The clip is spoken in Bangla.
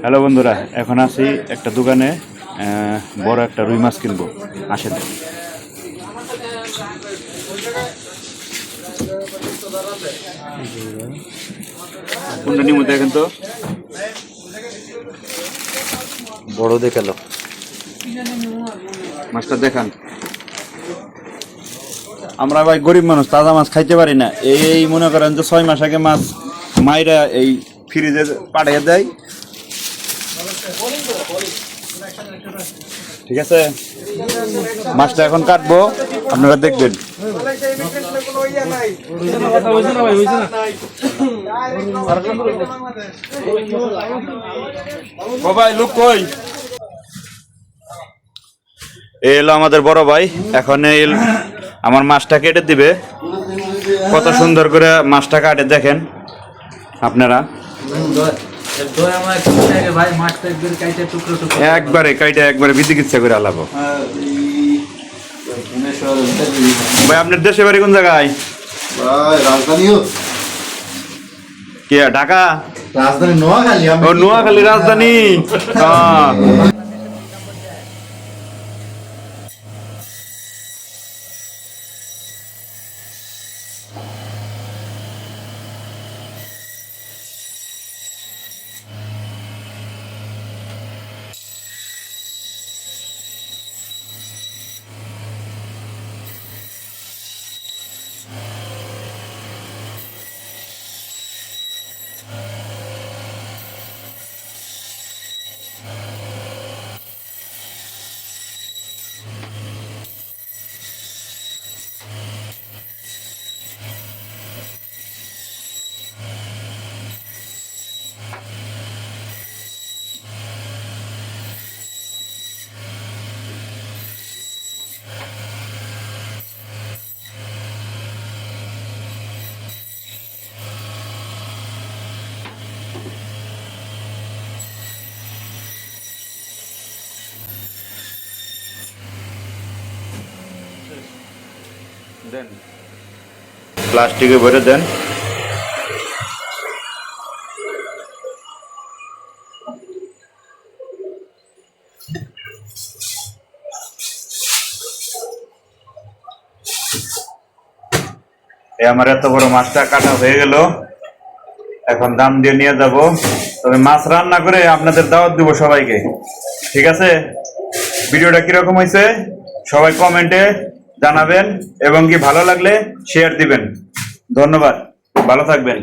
হ্যালো বন্ধুরা, এখন আছি একটা দোকানে, বড় একটা রুই মাছ কিনবো। আসেন। কোনটা নিমু দেখেন তো, বড় দেখালো মাছটা দেখান। আমরা ভাই গরিব মানুষ, তাজা মাছ খাইতে পারি না। এই মনে করেন যে 6 মাস আগে মাছ মাইরা এই ফ্রিজে পাঠিয়ে দেয়। ঠিক আছে, মাছটা এখন কাটবো, আপনারা দেখবেন। ভাই লোক কই? এই এলো আমাদের বড় ভাই, এখন এই আমার মাছটা কেটে দিবে। কত সুন্দর করে মাছটা কাটে দেখেন আপনারা। একবারে কাইটা একবারে বিচিকিৎসা করে আলাবো। ভাই আপনার দেশে বাড়ি কোন জায়গায়? রাজধানীও কি ঢাকা? রাজধানী নোয়াখালী। ও নোয়াখালী রাজধানী। দেন প্লাস্টিকে ভরে দেন। আমার এত বড় মাছটা কাটা হয়ে গেল, এখন দাম দিয়ে নিয়ে যাব। তবে মাছ রান্না করে আপনাদের দাওয়াত দিব সবাইকে। ঠিক আছে, ভিডিওটা কিরকম হয়েছে সবাই কমেন্টে জানাবেন, এবং কি ভালো লাগলে শেয়ার দিবেন। ধন্যবাদ, ভালো থাকবেন।